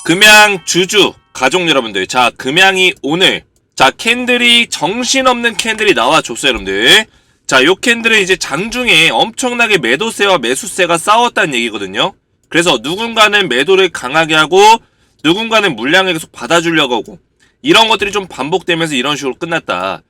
금양 주주 가족 여러분들, 자 금양이 오늘 캔들이 정신없는 캔들이 나와줬어요 여러분들. 자 요 캔들은 이제 장중에 엄청나게 매도세와 매수세가 싸웠다는 얘기거든요. 그래서 누군가는 매도를 강하게 하고 누군가는 물량을 계속 받아주려고 하고 이런 것들이 좀 반복되면서 이런 식으로 끝났다.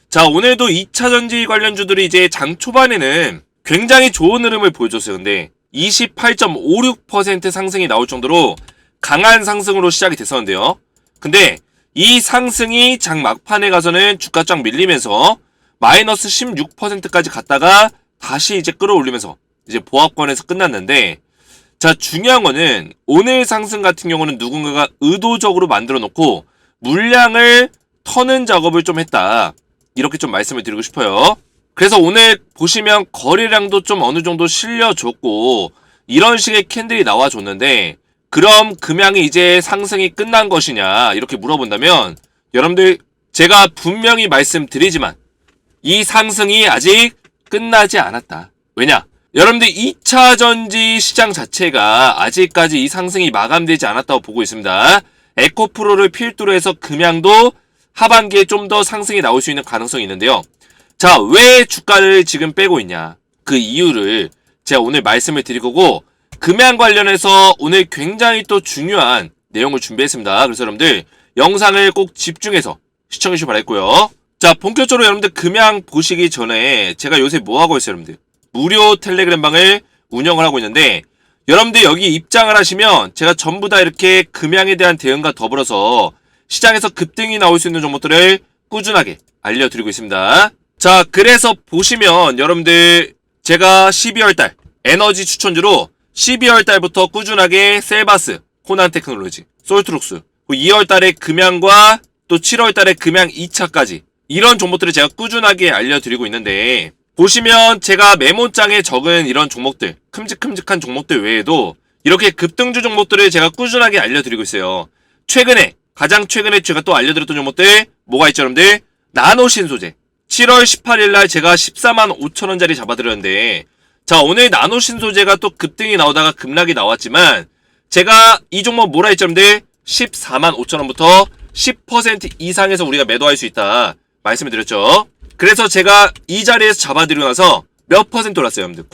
자 오늘도 2차전지 관련주들이 이제 장 초반에는 굉장히 좋은 흐름을 보여줬어요. 근데 28.56% 상승이 나올 정도로 강한 상승으로 시작이 됐었는데요. 근데 이 상승이 장 막판에 가서는 주가 쫙 밀리면서 마이너스 16%까지 갔다가 다시 이제 끌어올리면서 이제 보합권에서 끝났는데, 자 중요한 거는 오늘 상승 같은 경우는 누군가가 의도적으로 만들어 놓고 물량을 터는 작업을 좀 했다, 이렇게 좀 말씀을 드리고 싶어요. 그래서 오늘 보시면 거래량도 좀 어느 정도 실려줬고 이런 식의 캔들이 나와줬는데, 그럼 금양이 이제 상승이 끝난 것이냐 이렇게 물어본다면 여러분들 제가 분명히 말씀드리지만 이 상승이 아직 끝나지 않았다. 왜냐? 여러분들 2차전지 시장 자체가 아직까지 이 상승이 마감되지 않았다고 보고 있습니다. 에코프로를 필두로 해서 금양도 하반기에 좀 더 상승이 나올 수 있는 가능성이 있는데요. 자, 왜 주가를 지금 빼고 있냐? 그 이유를 제가 오늘 말씀을 드릴 거고, 금양 관련해서 오늘 굉장히 또 중요한 내용을 준비했습니다. 그래서 여러분들 영상을 꼭 집중해서 시청해 주시기 바라겠고요. 자, 본격적으로 여러분들 금양 보시기 전에 제가 요새 뭐 하고 있어요, 여러분들? 무료 텔레그램 방을 운영을 하고 있는데, 여러분들 여기 입장을 하시면 제가 전부 다 이렇게 금양에 대한 대응과 더불어서 시장에서 급등이 나올 수 있는 종목들을 꾸준하게 알려드리고 있습니다. 자, 그래서 보시면 여러분들 제가 12월달 에너지 추천주로 12월달부터 꾸준하게 셀바스, 호난테크놀로지, 솔트룩스, 2월달에 금양과 또 7월달에 금양 2차까지 이런 종목들을 제가 꾸준하게 알려드리고 있는데, 보시면 제가 메모장에 적은 이런 종목들, 큼직큼직한 종목들 외에도 이렇게 급등주 종목들을 제가 꾸준하게 알려드리고 있어요. 가장 최근에 제가 또 알려드렸던 종목들 뭐가 있죠 여러분들? 나노신소재 7월 18일날 제가 14만 5천원짜리 잡아드렸는데, 자 오늘 나노신소재가 또 급등이 나오다가 급락이 나왔지만 제가 이 종목 뭐라 했죠 여러분들? 14만 5천원부터 10% 이상에서 우리가 매도할 수 있다 말씀을 드렸죠. 그래서 제가 이 자리에서 잡아드리고 나서 몇 퍼센트 올랐어요 여러분들?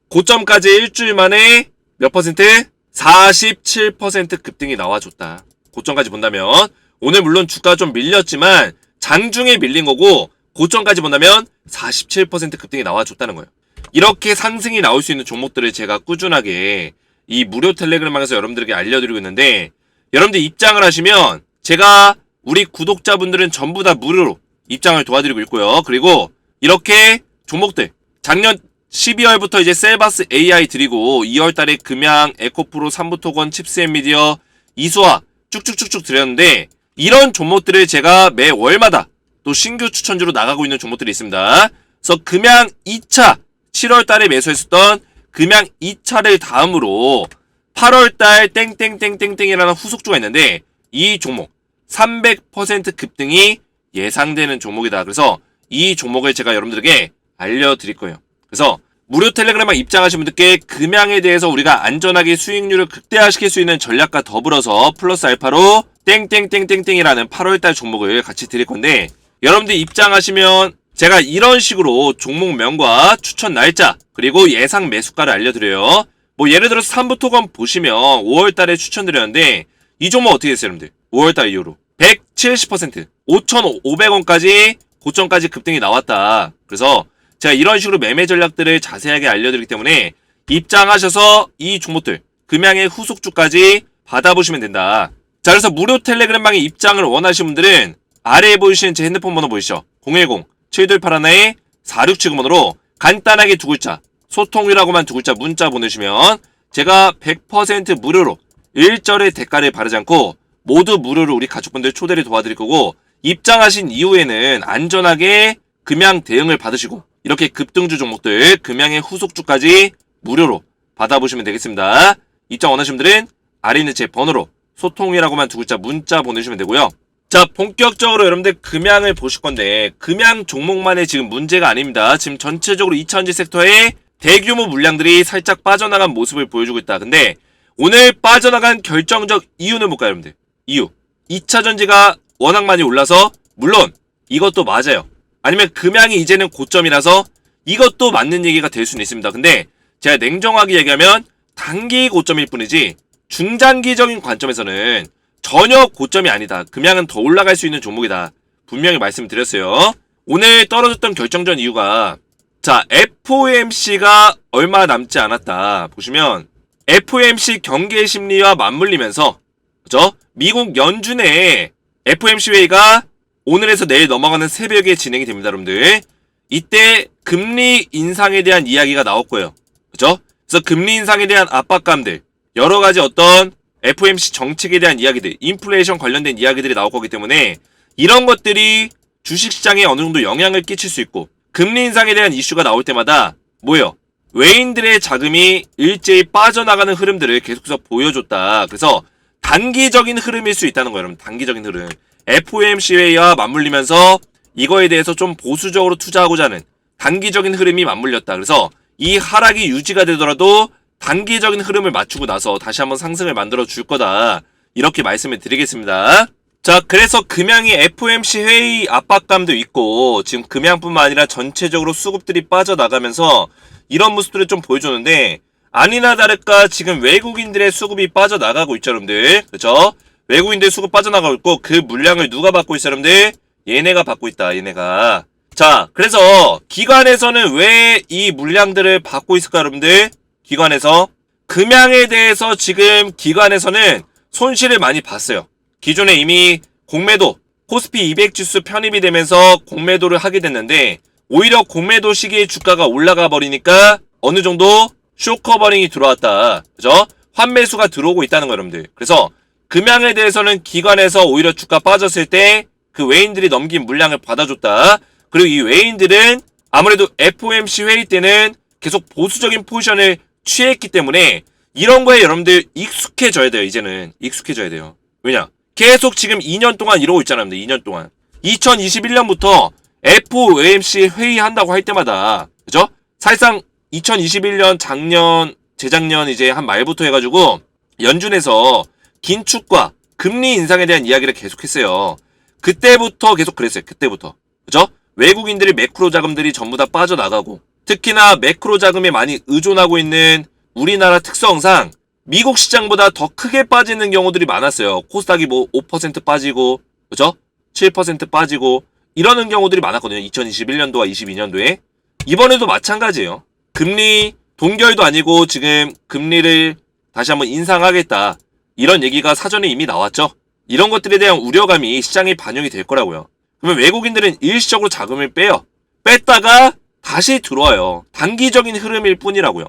고점까지 일주일 만에 몇 퍼센트? 47% 급등이 나와줬다. 고점까지 본다면 오늘 물론 주가가 좀 밀렸지만 장중에 밀린 거고, 고점까지 본다면 47% 급등이 나와줬다는 거예요. 이렇게 상승이 나올 수 있는 종목들을 제가 꾸준하게 이 무료 텔레그램방에서 여러분들에게 알려드리고 있는데, 여러분들 입장을 하시면 제가 우리 구독자분들은 전부 다 무료로 입장을 도와드리고 있고요. 그리고 이렇게 종목들 작년 12월부터 이제 셀바스 AI 드리고 2월달에 금양, 에코프로, 삼부토건, 칩스앤미디어, 이수화 쭉쭉쭉쭉 드렸는데, 이런 종목들을 제가 매 월마다 또 신규 추천주로 나가고 있는 종목들이 있습니다. 그래서 금양 2차 7월달에 매수했었던 금양 2차를 다음으로 8월달 땡땡땡땡땡이라는 후속주가 있는데 이 종목 300% 급등이 예상되는 종목이다. 그래서 이 종목을 제가 여러분들에게 알려드릴 거예요. 그래서 무료 텔레그램에 입장하신 분들께 금양에 대해서 우리가 안전하게 수익률을 극대화시킬 수 있는 전략과 더불어서 플러스 알파로 땡땡땡땡땡이라는 8월달 종목을 같이 드릴 건데, 여러분들 입장하시면 제가 이런 식으로 종목명과 추천 날짜 그리고 예상 매수가를 알려드려요. 뭐 예를 들어서 삼부토건 보시면 5월달에 추천드렸는데 이 종목 어떻게 됐어요 여러분들? 5월달 이후로 170% 5,500원까지 고점까지 급등이 나왔다. 그래서 제가 이런 식으로 매매 전략들을 자세하게 알려드리기 때문에 입장하셔서 이 종목들 금양의 후속주까지 받아보시면 된다. 자, 그래서 무료 텔레그램방에 입장을 원하시는 분들은 아래에 보이시는 제 핸드폰 번호 보이시죠? 010-7281-4679번호로 간단하게 두 글자 소통이라고만 두 글자 문자 보내주시면 제가 100% 무료로 일절의 대가를 바르지 않고 모두 무료로 우리 가족분들 초대를 도와드릴 거고, 입장하신 이후에는 안전하게 금양 대응을 받으시고 이렇게 급등주 종목들 금양의 후속주까지 무료로 받아보시면 되겠습니다. 입장 원하시는 분들은 아래 있는 제 번호로 소통이라고만 두 글자 문자 보내주시면 되고요. 자, 본격적으로 여러분들 금양을 보실 건데, 금양 종목만의 지금 문제가 아닙니다. 지금 전체적으로 2차전지 섹터에 대규모 물량들이 살짝 빠져나간 모습을 보여주고 있다. 근데 오늘 빠져나간 결정적 이유는 뭘까요, 여러분들? 이유. 2차 전지가 워낙 많이 올라서, 물론 이것도 맞아요. 아니면 금양이 이제는 고점이라서 이것도 맞는 얘기가 될 수는 있습니다. 근데 제가 냉정하게 얘기하면 단기 고점일 뿐이지 중장기적인 관점에서는 전혀 고점이 아니다. 금양은 더 올라갈 수 있는 종목이다. 분명히 말씀드렸어요. 오늘 떨어졌던 결정적 이유가, 자, FOMC가 얼마 남지 않았다. 보시면 FOMC 경계 심리와 맞물리면서, 그죠? 미국 연준의 FOMC 회의가 오늘에서 내일 넘어가는 새벽에 진행이 됩니다, 여러분들. 이때 금리 인상에 대한 이야기가 나올 거예요. 그죠? 그래서 금리 인상에 대한 압박감들, 여러 가지 어떤 FOMC 정책에 대한 이야기들, 인플레이션 관련된 이야기들이 나올 거기 때문에 이런 것들이 주식시장에 어느 정도 영향을 끼칠 수 있고, 금리 인상에 대한 이슈가 나올 때마다 뭐예요? 외인들의 자금이 일제히 빠져나가는 흐름들을 계속해서 보여줬다. 그래서 단기적인 흐름일 수 있다는 거예요, 여러분. 단기적인 흐름. FOMC 회의와 맞물리면서 이거에 대해서 좀 보수적으로 투자하고자 하는 단기적인 흐름이 맞물렸다. 그래서 이 하락이 유지가 되더라도 단기적인 흐름을 맞추고 나서 다시 한번 상승을 만들어 줄 거다. 이렇게 말씀을 드리겠습니다. 자, 그래서 금양이 FOMC 회의 압박감도 있고, 지금 금양뿐만 아니라 전체적으로 수급들이 빠져나가면서 이런 모습들을 좀 보여줬는데, 아니나 다를까 지금 외국인들의 수급이 빠져나가고 있죠, 여러분들. 그죠? 외국인들 수급 빠져나가고 있고, 그 물량을 누가 받고 있어, 여러분들? 얘네가 받고 있다, 얘네가. 자, 그래서 기관에서는 왜 이 물량들을 받고 있을까, 여러분들? 기관에서 금양에 대해서 지금 기관에서는 손실을 많이 봤어요. 기존에 이미 공매도, 코스피 200 지수 편입이 되면서 공매도를 하게 됐는데, 오히려 공매도 시기에 주가가 올라가 버리니까 어느 정도 쇼커버링이 들어왔다. 그죠? 환매수가 들어오고 있다는 거예요, 여러분들. 그래서 금양에 대해서는 기관에서 오히려 주가 빠졌을 때 그 외인들이 넘긴 물량을 받아줬다. 그리고 이 외인들은 아무래도 FOMC 회의 때는 계속 보수적인 포지션을 취했기 때문에 이런 거에 여러분들 익숙해져야 돼요. 이제는 익숙해져야 돼요. 왜냐? 계속 지금 2년 동안 이러고 있잖아요, 여러분들. 2년 동안. 2021년부터 FOMC 회의한다고 할 때마다, 그죠? 사실상 2021년 작년, 재작년 이제 한 말부터 해가지고 연준에서 긴축과 금리 인상에 대한 이야기를 계속했어요. 그때부터 계속 그랬어요. 그때부터. 그죠? 외국인들이 매크로 자금들이 전부 다 빠져나가고, 특히나 매크로 자금에 많이 의존하고 있는 우리나라 특성상 미국 시장보다 더 크게 빠지는 경우들이 많았어요. 코스닥이 뭐 5% 빠지고, 그죠? 7% 빠지고 이러는 경우들이 많았거든요. 2021년도와 22년도에. 이번에도 마찬가지예요. 금리 동결도 아니고 지금 금리를 다시 한번 인상하겠다. 이런 얘기가 사전에 이미 나왔죠. 이런 것들에 대한 우려감이 시장에 반영이 될 거라고요. 그러면 외국인들은 일시적으로 자금을 빼요. 뺐다가 다시 들어와요. 단기적인 흐름일 뿐이라고요.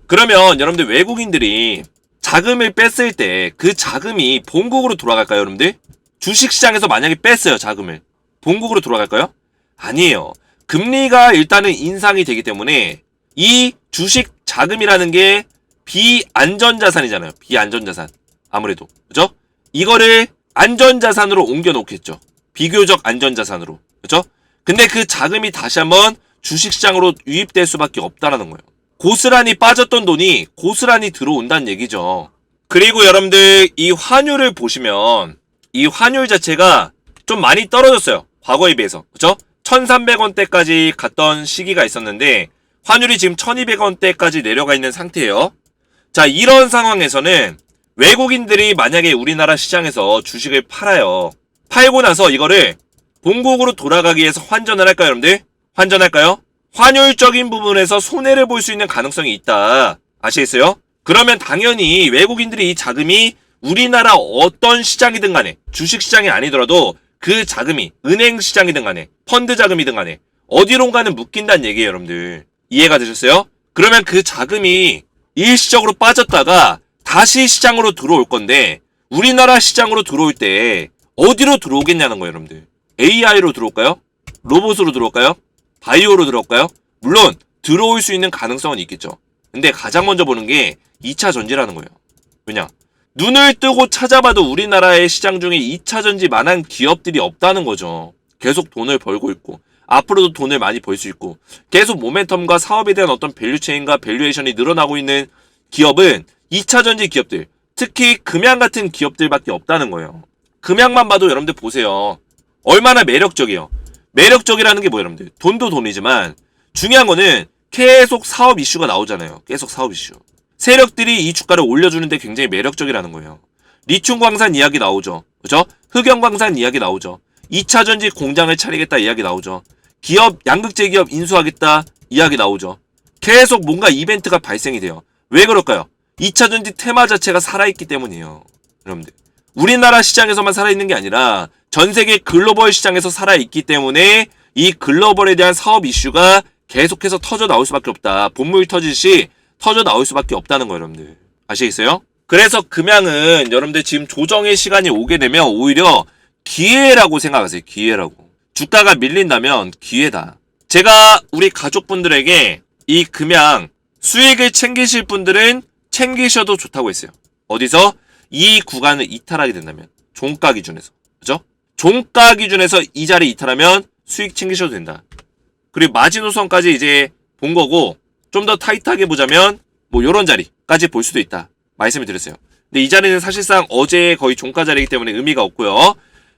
그러면 여러분들 외국인들이 자금을 뺐을 때 그 자금이 본국으로 돌아갈까요, 여러분들? 주식시장에서 만약에 뺐어요, 자금을. 본국으로 돌아갈까요? 아니에요. 금리가 일단은 인상이 되기 때문에 이 주식 자금이라는 게 비안전자산이잖아요. 비안전자산. 아무래도. 그죠? 이거를 안전자산으로 옮겨 놓겠죠. 비교적 안전자산으로. 그죠? 근데 그 자금이 다시 한번 주식시장으로 유입될 수밖에 없다라는 거예요. 고스란히 빠졌던 돈이 고스란히 들어온다는 얘기죠. 그리고 여러분들 이 환율을 보시면 이 환율 자체가 좀 많이 떨어졌어요. 과거에 비해서. 그죠? 1,300원대까지 갔던 시기가 있었는데 환율이 지금 1,200원대까지 내려가 있는 상태예요. 자, 이런 상황에서는 외국인들이 만약에 우리나라 시장에서 주식을 팔아요. 팔고 나서 이거를 본국으로 돌아가기 위해서 환전을 할까요, 여러분들? 환전할까요? 환율적인 부분에서 손해를 볼 수 있는 가능성이 있다. 아시겠어요? 그러면 당연히 외국인들이 이 자금이 우리나라 어떤 시장이든 간에, 주식시장이 아니더라도 그 자금이 은행 시장이든 간에, 펀드 자금이든 간에 어디론가는 묶인다는 얘기예요, 여러분들. 이해가 되셨어요? 그러면 그 자금이 일시적으로 빠졌다가 다시 시장으로 들어올 건데, 우리나라 시장으로 들어올 때 어디로 들어오겠냐는 거예요, 여러분들. AI로 들어올까요? 로봇으로 들어올까요? 바이오로 들어올까요? 물론 들어올 수 있는 가능성은 있겠죠. 근데 가장 먼저 보는 게 2차 전지라는 거예요. 왜냐? 눈을 뜨고 찾아봐도 우리나라의 시장 중에 2차 전지만한 기업들이 없다는 거죠. 계속 돈을 벌고 있고 앞으로도 돈을 많이 벌 수 있고 계속 모멘텀과 사업에 대한 어떤 밸류체인과 밸류에이션이 늘어나고 있는 기업은 2차 전지 기업들, 특히 금양 같은 기업들밖에 없다는 거예요. 금양만 봐도 여러분들 보세요. 얼마나 매력적이에요. 매력적이라는 게 뭐예요, 여러분들? 돈도 돈이지만 중요한 거는 계속 사업 이슈가 나오잖아요. 계속 사업 이슈. 세력들이 이 주가를 올려주는데 굉장히 매력적이라는 거예요. 리튬 광산 이야기 나오죠. 그죠? 흑연 광산 이야기 나오죠. 2차 전지 공장을 차리겠다 이야기 나오죠. 기업, 양극재 기업 인수하겠다 이야기 나오죠. 계속 뭔가 이벤트가 발생이 돼요. 왜 그럴까요? 2차 전지 테마 자체가 살아있기 때문이에요. 여러분들. 우리나라 시장에서만 살아있는 게 아니라 전 세계 글로벌 시장에서 살아있기 때문에 이 글로벌에 대한 사업 이슈가 계속해서 터져 나올 수밖에 없다. 본물 터지듯이 터져 나올 수밖에 없다는 거예요, 여러분들. 아시겠어요? 그래서 금양은 여러분들 지금 조정의 시간이 오게 되면 오히려 기회라고 생각하세요. 기회라고. 주가가 밀린다면 기회다. 제가 우리 가족분들에게 이 금양 수익을 챙기실 분들은 챙기셔도 좋다고 했어요. 어디서? 이 구간을 이탈하게 된다면. 종가 기준에서. 그죠? 종가 기준에서 이 자리 이탈하면 수익 챙기셔도 된다. 그리고 마지노선까지 이제 본 거고 좀 더 타이트하게 보자면 뭐 요런 자리까지 볼 수도 있다. 말씀을 드렸어요. 근데 이 자리는 사실상 어제 거의 종가 자리이기 때문에 의미가 없고요.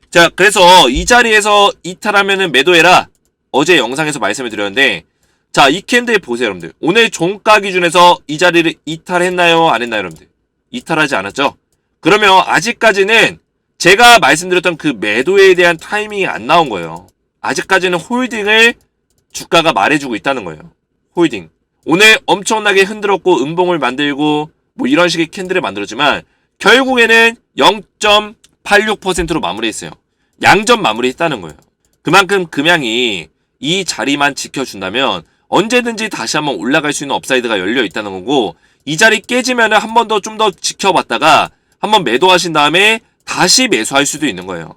자, 그래서 이 자리에서 이탈하면은 매도해라. 어제 영상에서 말씀을 드렸는데 자, 이 캔들 보세요, 여러분들. 오늘 종가 기준에서 이 자리를 이탈했나요? 안 했나요, 여러분들? 이탈하지 않았죠? 그러면 아직까지는 제가 말씀드렸던 그 매도에 대한 타이밍이 안 나온 거예요. 아직까지는 홀딩을 주가가 말해주고 있다는 거예요. 홀딩. 오늘 엄청나게 흔들었고 음봉을 만들고 뭐 이런 식의 캔들을 만들었지만 결국에는 0.86%로 마무리했어요. 양전 마무리했다는 거예요. 그만큼 금양이 이 자리만 지켜준다면 언제든지 다시 한번 올라갈 수 있는 업사이드가 열려 있다는 거고 이 자리 깨지면은 한 번 더 좀 더 지켜봤다가 한번 매도하신 다음에 다시 매수할 수도 있는 거예요.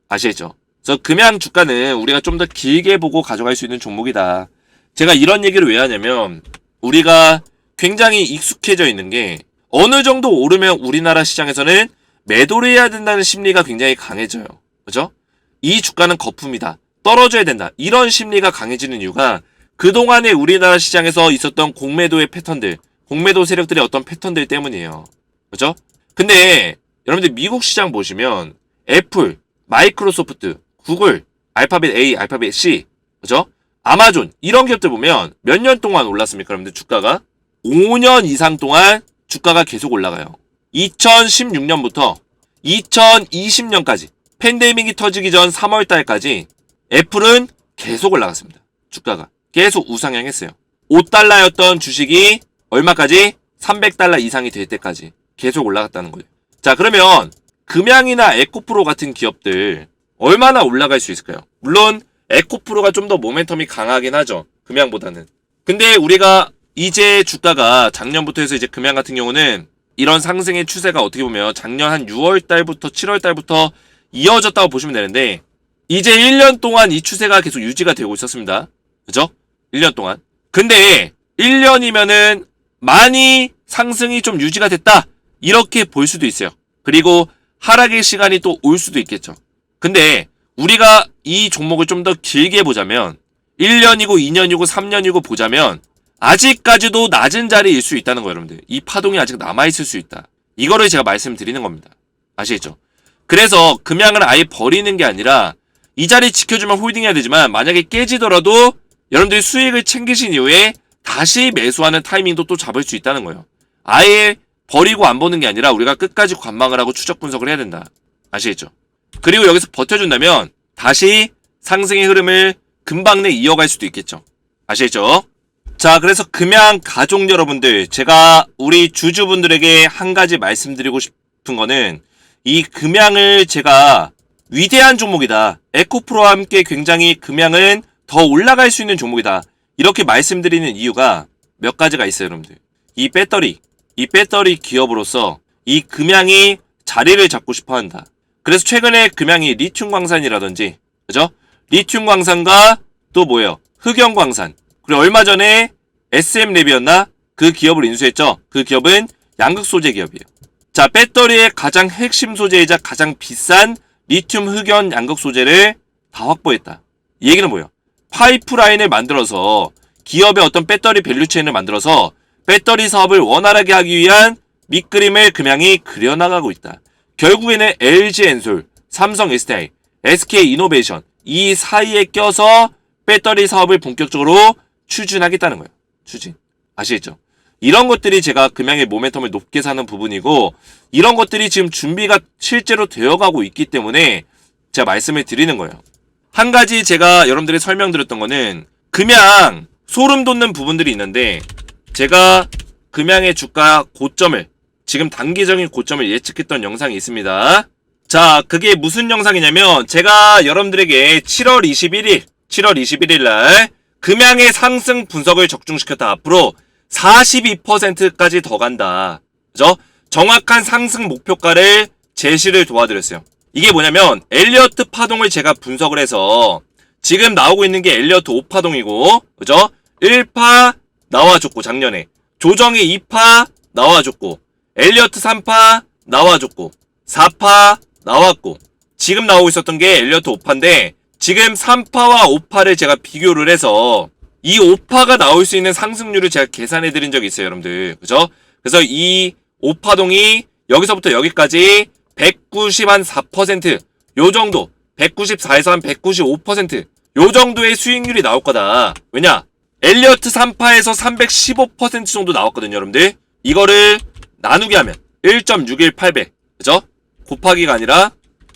아시겠죠? 그래서 금양 주가는 우리가 좀 더 길게 보고 가져갈 수 있는 종목이다. 제가 이런 얘기를 왜 하냐면 우리가 굉장히 익숙해져 있는 게 어느 정도 오르면 우리나라 시장에서는 매도를 해야 된다는 심리가 굉장히 강해져요. 그죠? 이 주가는 거품이다. 떨어져야 된다. 이런 심리가 강해지는 이유가 그동안에 우리나라 시장에서 있었던 공매도의 패턴들, 공매도 세력들의 어떤 패턴들 때문이에요. 그죠? 근데 여러분들 미국 시장 보시면 애플, 마이크로소프트, 구글, 알파벳 A, 알파벳 C, 그죠? 아마존 이런 기업들 보면 몇 년 동안 올랐습니까? 여러분들 주가가 5년 이상 동안 주가가 계속 올라가요. 2016년부터 2020년까지 팬데믹이 터지기 전 3월 달까지 애플은 계속 올라갔습니다. 주가가 계속 우상향했어요. 5달러였던 주식이 얼마까지? 300달러 이상이 될 때까지 계속 올라갔다는 거예요. 자, 그러면 금양이나 에코프로 같은 기업들 얼마나 올라갈 수 있을까요? 물론 에코프로가 좀 더 모멘텀이 강하긴 하죠. 금양보다는. 근데 우리가 이제 주가가 작년부터 해서 이제 금양 같은 경우는 이런 상승의 추세가 어떻게 보면 작년 한 6월 달부터 7월 달부터 이어졌다고 보시면 되는데 이제 1년 동안 이 추세가 계속 유지가 되고 있었습니다. 그죠? 1년 동안. 근데 1년이면은 많이 상승이 좀 유지가 됐다. 이렇게 볼 수도 있어요. 그리고 하락의 시간이 또 올 수도 있겠죠. 근데 우리가 이 종목을 좀 더 길게 보자면 1년이고 2년이고 3년이고 보자면 아직까지도 낮은 자리일 수 있다는 거예요, 여러분들. 이 파동이 아직 남아있을 수 있다. 이거를 제가 말씀드리는 겁니다. 아시겠죠? 그래서 금양을 아예 버리는 게 아니라 이 자리 지켜주면 홀딩해야 되지만 만약에 깨지더라도 여러분들이 수익을 챙기신 이후에 다시 매수하는 타이밍도 또 잡을 수 있다는 거예요. 아예 버리고 안 보는 게 아니라 우리가 끝까지 관망을 하고 추적 분석을 해야 된다. 아시겠죠? 그리고 여기서 버텨준다면 다시 상승의 흐름을 금방 내 이어갈 수도 있겠죠. 아시겠죠? 자, 그래서 금양 가족 여러분들, 제가 우리 주주분들에게 한 가지 말씀드리고 싶은 거는 이 금양을 제가 위대한 종목이다. 에코프로와 함께 굉장히 금양은 더 올라갈 수 있는 종목이다. 이렇게 말씀드리는 이유가 몇 가지가 있어요, 여러분들. 이 배터리 기업으로서 이 금양이 자리를 잡고 싶어 한다. 그래서 최근에 금양이 리튬 광산이라든지, 그죠? 리튬 광산과 또 뭐예요? 흑연 광산. 그리고 얼마 전에 SM랩이었나? 그 기업을 인수했죠? 그 기업은 양극 소재 기업이에요. 자, 배터리의 가장 핵심 소재이자 가장 비싼 리튬 흑연 양극 소재를 다 확보했다. 이 얘기는 뭐예요? 파이프라인을 만들어서 기업의 어떤 배터리 밸류체인을 만들어서 배터리 사업을 원활하게 하기 위한 밑그림을 금양이 그려나가고 있다. 결국에는 LG엔솔, 삼성 SDI, SK이노베이션 이 사이에 껴서 배터리 사업을 본격적으로 추진하겠다는 거예요. 추진. 아시겠죠? 이런 것들이 제가 금양의 모멘텀을 높게 사는 부분이고 이런 것들이 지금 준비가 실제로 되어가고 있기 때문에 제가 말씀을 드리는 거예요. 한 가지 제가 여러분들이 설명드렸던 거는 금양 소름 돋는 부분들이 있는데 제가 금양의 주가 고점을 지금 단기적인 고점을 예측했던 영상이 있습니다. 자, 그게 무슨 영상이냐면 제가 여러분들에게 7월 21일 날 금양의 상승 분석을 적중시켰다. 앞으로 42%까지 더 간다. 그죠? 정확한 상승 목표가를 제시를 도와드렸어요. 이게 뭐냐면 엘리어트 파동을 제가 분석을 해서 지금 나오고 있는 게 엘리어트 5파동이고 그죠? 1파 나와줬고 작년에 조정이 2파 나와줬고 엘리어트 3파 나와줬고 4파 나왔고 지금 나오고 있었던 게 엘리어트 5파인데 지금 3파와 5파를 제가 비교를 해서 이 5파가 나올 수 있는 상승률을 제가 계산해 드린 적이 있어요, 여러분들. 그죠? 그래서 이 5파동이 여기서부터 여기까지 194%, 요 정도, 194에서 한 195%, 요 정도의 수익률이 나올 거다. 왜냐? 엘리어트 3파에서 315% 정도 나왔거든요, 여러분들. 이거를 나누기 하면 1.618배, 그죠? 곱하기가 아니라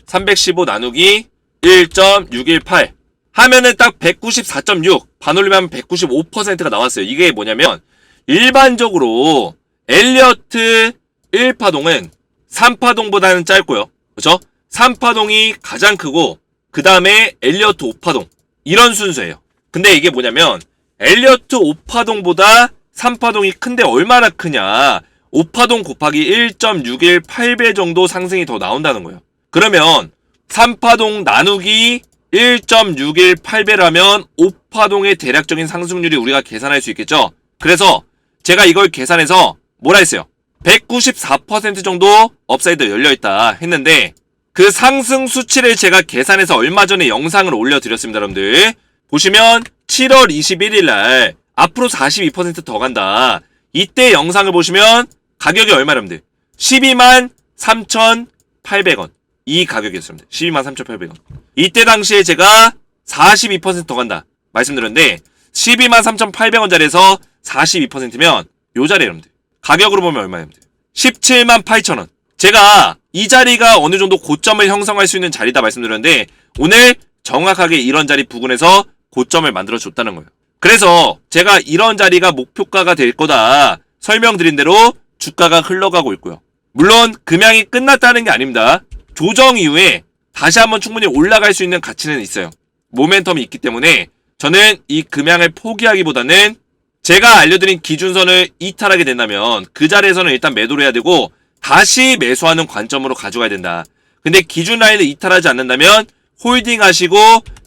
315 나누기 1.618 하면은 딱 194.6 반올림하면 195%가 나왔어요. 이게 뭐냐면 일반적으로 엘리어트 1파동은 3파동보다는 짧고요. 그렇죠? 3파동이 가장 크고 그 다음에 엘리어트 5파동 이런 순서예요. 근데 이게 뭐냐면 엘리어트 5파동보다 3파동이 큰데 얼마나 크냐 5파동 곱하기 1.618배 정도 상승이 더 나온다는 거예요. 그러면 3파동 나누기 1.618배라면 5파동의 대략적인 상승률이 우리가 계산할 수 있겠죠. 그래서 제가 이걸 계산해서 뭐라 했어요? 194% 정도 업사이드 열려있다 했는데 그 상승 수치를 제가 계산해서 얼마 전에 영상을 올려드렸습니다. 여러분들 보시면 7월 21일 날 앞으로 42% 더 간다. 이때 영상을 보시면 가격이 얼마 여러분들? 123,800원 이 가격이었습니다. 123,800원 이때 당시에 제가 42%더 간다 말씀드렸는데 123,800원짜리에서 42%면 요 자리에 여러분들 가격으로 보면 얼마예요? 178,000원 제가 이 자리가 어느 정도 고점을 형성할 수 있는 자리다 말씀드렸는데 오늘 정확하게 이런 자리 부근에서 고점을 만들어 줬다는 거예요. 그래서 제가 이런 자리가 목표가가 될 거다 설명드린 대로 주가가 흘러가고 있고요. 물론 금양이 끝났다는 게 아닙니다. 조정 이후에 다시 한번 충분히 올라갈 수 있는 가치는 있어요. 모멘텀이 있기 때문에 저는 이 금양을 포기하기보다는 제가 알려드린 기준선을 이탈하게 된다면 그 자리에서는 일단 매도를 해야 되고 다시 매수하는 관점으로 가져가야 된다. 근데 기준 라인을 이탈하지 않는다면 홀딩 하시고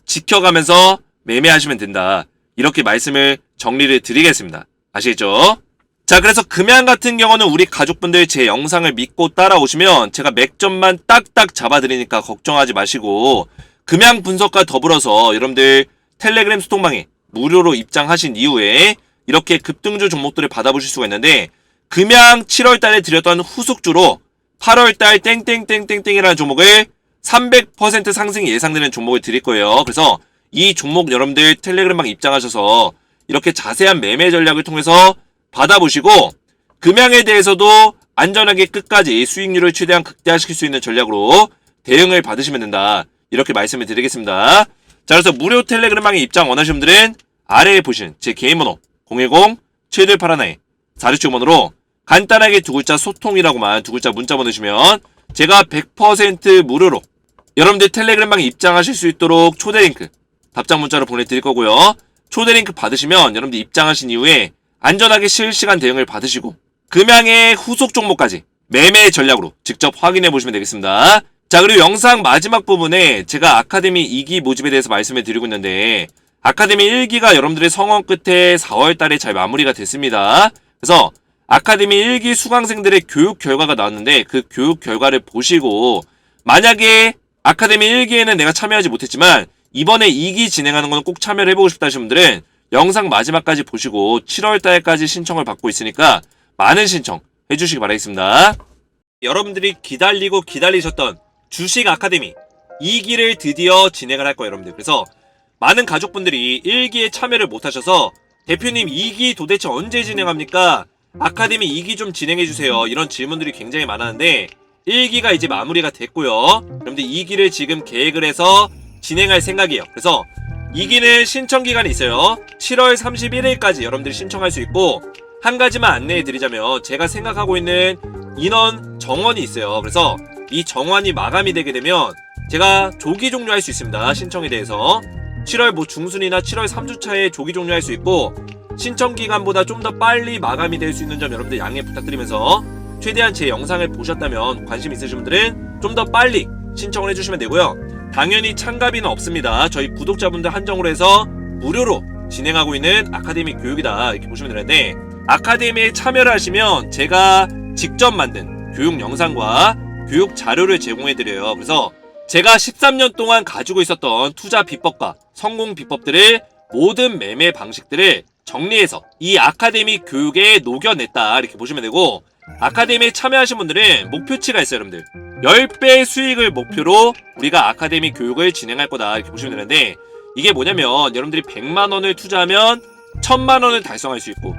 지켜가면서 매매하시면 된다. 이렇게 말씀을 정리를 드리겠습니다. 아시겠죠? 자, 그래서 금양 같은 경우는 우리 가족분들 제 영상을 믿고 따라오시면 제가 맥점만 딱딱 잡아드리니까 걱정하지 마시고 금양 분석과 더불어서 여러분들 텔레그램 소통방에 무료로 입장하신 이후에 이렇게 급등주 종목들을 받아보실 수가 있는데 금양 7월달에 드렸던 후속주로 8월달 땡땡땡땡땡이라는 종목을 300% 상승이 예상되는 종목을 드릴 거예요. 그래서 이 종목 여러분들 텔레그램방 입장하셔서 이렇게 자세한 매매 전략을 통해서 받아보시고 금양에 대해서도 안전하게 끝까지 수익률을 최대한 극대화시킬 수 있는 전략으로 대응을 받으시면 된다. 이렇게 말씀을 드리겠습니다. 자, 그래서 무료 텔레그램방에 입장 원하시는 분들은 아래에 보시는 제 개인 번호 010-7181-4675번으로 간단하게 두 글자 소통이라고만 두 글자 문자 보내주시면 제가 100% 무료로 여러분들 텔레그램방에 입장하실 수 있도록 초대 링크 답장 문자로 보내드릴 거고요. 초대 링크 받으시면 여러분들 입장하신 이후에 안전하게 실시간 대응을 받으시고 금양의 후속 종목까지 매매 전략으로 직접 확인해 보시면 되겠습니다. 자, 그리고 영상 마지막 부분에 제가 아카데미 2기 모집에 대해서 말씀을 드리고 있는데 아카데미 1기가 여러분들의 성원 끝에 4월달에 잘 마무리가 됐습니다. 그래서 아카데미 1기 수강생들의 교육 결과가 나왔는데 그 교육 결과를 보시고 만약에 아카데미 1기에는 내가 참여하지 못했지만 이번에 2기 진행하는 거는 꼭 참여를 해보고 싶다 하시는 분들은 영상 마지막까지 보시고 7월달까지 신청을 받고 있으니까 많은 신청 해주시기 바라겠습니다. 여러분들이 기다리고 기다리셨던 주식 아카데미 2기를 드디어 진행을 할 거예요, 여러분들. 그래서 많은 가족분들이 1기에 참여를 못하셔서 대표님 2기 도대체 언제 진행합니까? 아카데미 2기 좀 진행해주세요. 이런 질문들이 굉장히 많았는데 1기가 이제 마무리가 됐고요. 여러분들 2기를 지금 계획을 해서 진행할 생각이에요. 그래서 2기는 신청 기간이 있어요. 7월 31일까지 여러분들이 신청할 수 있고, 한 가지만 안내해 드리자면 제가 생각하고 있는 인원 정원이 있어요. 그래서 이 정원이 마감이 되게 되면 제가 조기 종료할 수 있습니다. 신청에 대해서 7월 뭐 중순이나 7월 3주차에 조기 종료할 수 있고, 신청 기간보다 좀 더 빨리 마감이 될 수 있는 점 여러분들 양해 부탁드리면서 최대한 제 영상을 보셨다면 관심 있으신 분들은 좀 더 빨리 신청을 해주시면 되고요. 당연히 참가비는 없습니다. 저희 구독자분들 한정으로 해서 무료로 진행하고 있는 아카데미 교육이다, 이렇게 보시면 되는데, 아카데미에 참여를 하시면 제가 직접 만든 교육 영상과 교육 자료를 제공해 드려요. 그래서 제가 13년 동안 가지고 있었던 투자 비법과 성공 비법들을, 모든 매매 방식들을 정리해서 이 아카데미 교육에 녹여냈다, 이렇게 보시면 되고, 아카데미에 참여하신 분들은 목표치가 있어요, 여러분들. 10배 수익을 목표로 우리가 아카데미 교육을 진행할 거다, 이렇게 보시면 되는데, 이게 뭐냐면 여러분들이 100만원을 투자하면 1000만원을 달성할 수 있고,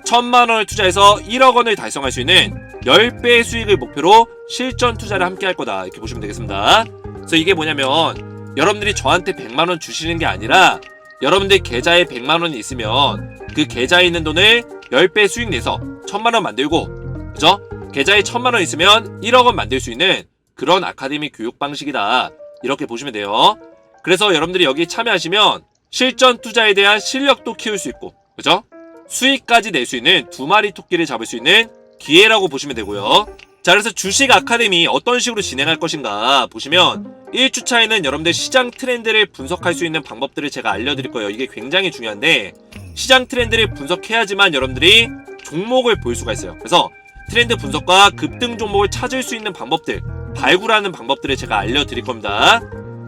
1000만원을 투자해서 1억원을 달성할 수 있는 10배의 수익을 목표로 실전 투자를 함께 할 거다, 이렇게 보시면 되겠습니다. 그래서 이게 뭐냐면 여러분들이 저한테 100만원 주시는 게 아니라, 여러분들 계좌에 100만원이 있으면 그 계좌에 있는 돈을 10배 수익 내서 1000만원 만들고, 그죠? 계좌에 1000만원 있으면 1억원 만들 수 있는 그런 아카데미 교육 방식이다, 이렇게 보시면 돼요. 그래서 여러분들이 여기 참여하시면 실전 투자에 대한 실력도 키울 수 있고, 그죠? 수익까지 낼 수 있는 2마리 토끼를 잡을 수 있는 기회라고 보시면 되고요. 자, 그래서 주식 아카데미 어떤 식으로 진행할 것인가 보시면, 1주차에는 여러분들 시장 트렌드를 분석할 수 있는 방법들을 제가 알려드릴 거예요. 이게 굉장히 중요한데, 시장 트렌드를 분석해야지만 여러분들이 종목을 볼 수가 있어요. 그래서 트렌드 분석과 급등 종목을 찾을 수 있는 방법들, 발굴하는 방법들을 제가 알려드릴 겁니다.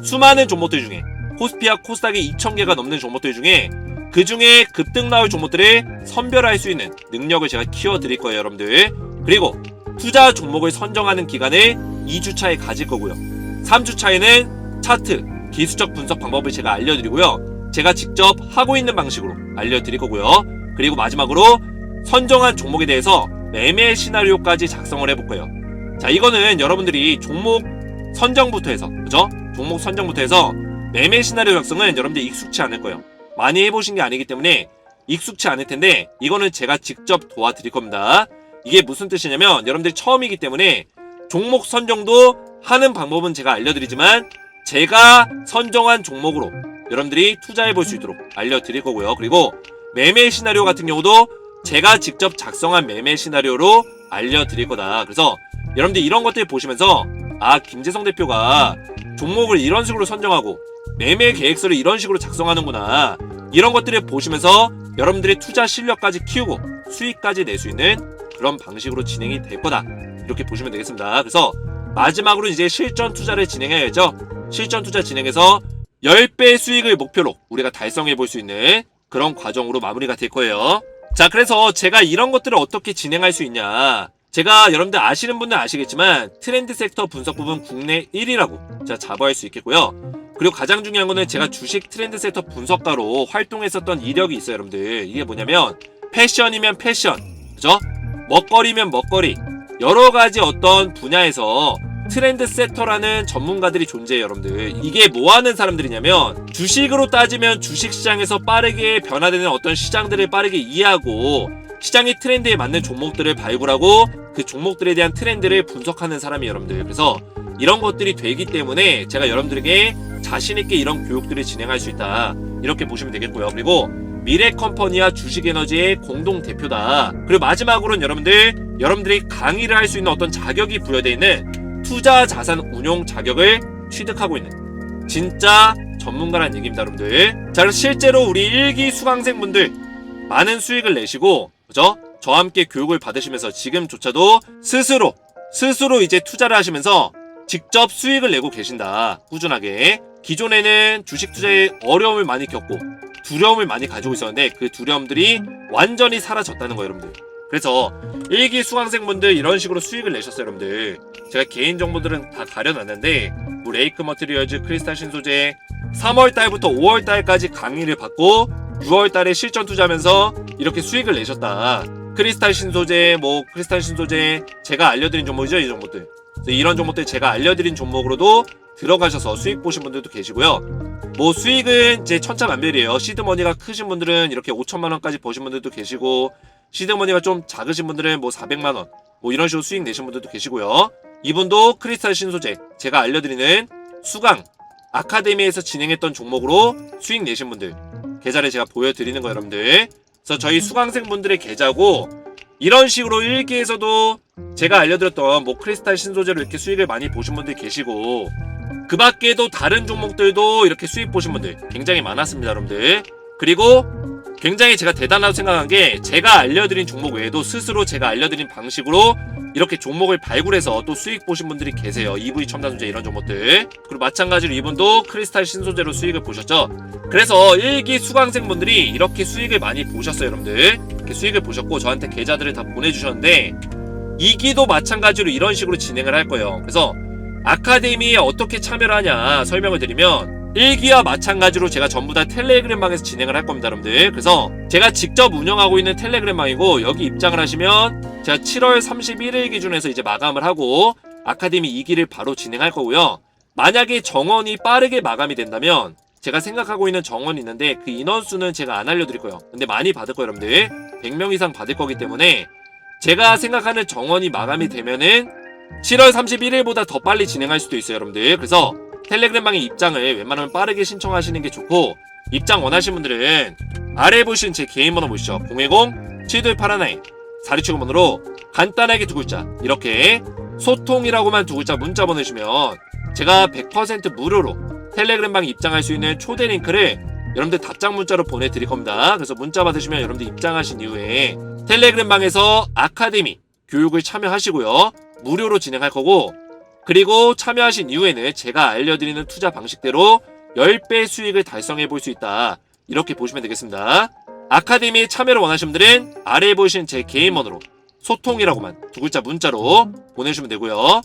수많은 종목들 중에, 코스피와 코스닥이 2000개가 넘는 종목들 중에 그 중에 급등 나올 종목들을 선별할 수 있는 능력을 제가 키워드릴 거예요, 여러분들. 그리고 투자 종목을 선정하는 기간을 2주차에 가질 거고요. 3주차에는 차트, 기술적 분석 방법을 제가 알려드리고요. 제가 직접 하고 있는 방식으로 알려드릴 거고요. 그리고 마지막으로 선정한 종목에 대해서 매매 시나리오까지 작성을 해볼 거예요. 자, 이거는 여러분들이 종목 선정부터 해서, 그죠? 종목 선정부터 해서 매매 시나리오 작성은 여러분들 익숙치 않을 거예요. 많이 해보신 게 아니기 때문에 익숙치 않을 텐데, 이거는 제가 직접 도와드릴 겁니다. 이게 무슨 뜻이냐면 여러분들이 처음이기 때문에 종목 선정도 하는 방법은 제가 알려드리지만, 제가 선정한 종목으로 여러분들이 투자해 볼 수 있도록 알려드릴 거고요. 그리고 매매 시나리오 같은 경우도 제가 직접 작성한 매매 시나리오로 알려드릴 거다. 그래서 여러분들 이런 것들 보시면서, 아, 김재성 대표가 종목을 이런 식으로 선정하고 매매 계획서를 이런 식으로 작성하는구나, 이런 것들을 보시면서 여러분들의 투자 실력까지 키우고 수익까지 낼 수 있는 그런 방식으로 진행이 될 거다, 이렇게 보시면 되겠습니다. 그래서 마지막으로 이제 실전 투자를 진행해야죠. 실전 투자 진행해서 10배 수익을 목표로 우리가 달성해 볼 수 있는 그런 과정으로 마무리가 될 거예요. 자, 그래서 제가 이런 것들을 어떻게 진행할 수 있냐, 제가 여러분들 아시는 분들 아시겠지만 트렌드 섹터 분석 부분 국내 1위라고 제가 자부할 수 있겠고요. 그리고 가장 중요한 거는 제가 주식 트렌드 섹터 분석가로 활동했었던 이력이 있어요, 여러분들. 이게 뭐냐면 패션이면 패션, 그죠? 먹거리면 먹거리, 여러 가지 어떤 분야에서 트렌드 세터라는 전문가들이 존재해요, 여러분들. 이게 뭐 하는 사람들이냐면, 주식으로 따지면 주식시장에서 빠르게 변화되는 어떤 시장들을 빠르게 이해하고 시장의 트렌드에 맞는 종목들을 발굴하고 그 종목들에 대한 트렌드를 분석하는 사람이 여러분들. 그래서 이런 것들이 되기 때문에 제가 여러분들에게 자신있게 이런 교육들을 진행할 수 있다, 이렇게 보시면 되겠고요. 그리고 미래컴퍼니와 주식에너지의 공동대표다. 그리고 마지막으로는 여러분들이 강의를 할 수 있는 어떤 자격이 부여되어 있는 투자 자산 운용 자격을 취득하고 있는 진짜 전문가라는 얘기입니다, 여러분들. 자, 그래서 실제로 우리 1기 수강생분들 많은 수익을 내시고, 그죠? 저와 함께 교육을 받으시면서 지금조차도 스스로 이제 투자를 하시면서 직접 수익을 내고 계신다, 꾸준하게. 기존에는 주식 투자에 어려움을 많이 겪고 두려움을 많이 가지고 있었는데 그 두려움들이 완전히 사라졌다는 거예요, 여러분들. 그래서 1기 수강생분들 이런 식으로 수익을 내셨어요 여러분들. 제가 개인 정보들은 다 가려놨는데 뭐 레이크 머티리얼즈, 크리스탈 신소재 3월달부터 5월달까지 강의를 받고 6월달에 실전 투자하면서 이렇게 수익을 내셨다. 크리스탈 신소재, 크리스탈 신소재 제가 알려드린 종목이죠, 이 종목들. 그래서 이런 종목들 제가 알려드린 종목으로도 들어가셔서 수익 보신 분들도 계시고요. 수익은 이제 천차만별이에요. 시드머니가 크신 분들은 이렇게 5천만 원까지 버신 분들도 계시고, 시드머니가 좀 작으신 분들은 400만 원 이런 식으로 수익 내신 분들도 계시고요. 이분도 크리스탈 신소재 제가 알려드리는 수강 아카데미에서 진행했던 종목으로 수익 내신 분들 계좌를 제가 보여드리는 거예요 여러분들. 그래서 저희 수강생분들의 계좌고, 이런 식으로 1기에서도 제가 알려드렸던 크리스탈 신소재로 이렇게 수익을 많이 보신 분들 계시고, 그 밖에도 다른 종목들도 이렇게 수익 보신 분들 굉장히 많았습니다 여러분들. 그리고 굉장히 제가 대단하다고 생각한 게, 제가 알려드린 종목 외에도 스스로 제가 알려드린 방식으로 이렇게 종목을 발굴해서 또 수익 보신 분들이 계세요. EV 첨단 소재 이런 종목들. 그리고 마찬가지로 이분도 크리스탈 신소재로 수익을 보셨죠. 그래서 1기 수강생분들이 이렇게 수익을 많이 보셨어요 여러분들. 이렇게 수익을 보셨고 저한테 계좌들을 다 보내주셨는데, 2기도 마찬가지로 이런 식으로 진행을 할 거예요. 그래서 아카데미에 어떻게 참여를 하냐 설명을 드리면, 1기와 마찬가지로 제가 전부 다 텔레그램방에서 진행을 할 겁니다 여러분들. 그래서 제가 직접 운영하고 있는 텔레그램방이고, 여기 입장을 하시면 제가 7월 31일 기준에서 이제 마감을 하고 아카데미 2기를 바로 진행할 거고요. 만약에 정원이 빠르게 마감이 된다면 제가 생각하고 있는 정원이 있는데, 그 인원수는 제가 안 알려드릴 거예요. 근데 많이 받을 거예요 여러분들. 100명 이상 받을 거기 때문에 제가 생각하는 정원이 마감이 되면은 7월 31일보다 더 빨리 진행할 수도 있어요 여러분들. 그래서 텔레그램방에 입장을 웬만하면 빠르게 신청하시는 게 좋고, 입장 원하시는 분들은 아래에 보시는 제 개인 번호 보시죠. 010-7281-4279번으로 간단하게 두 글자, 이렇게 소통이라고만 두 글자 문자 보내주시면 제가 100% 무료로 텔레그램방에 입장할 수 있는 초대 링크를 여러분들 답장 문자로 보내드릴 겁니다. 그래서 문자 받으시면 여러분들 입장하신 이후에 텔레그램방에서 아카데미 교육을 참여하시고요. 무료로 진행할 거고, 그리고 참여하신 이후에는 제가 알려드리는 투자 방식대로 10배 수익을 달성해 볼 수 있다. 이렇게 보시면 되겠습니다. 아카데미에 참여를 원하시는 분들은 아래에 보이신 제 개인 번호로 소통이라고만 두 글자 문자로 보내주시면 되고요.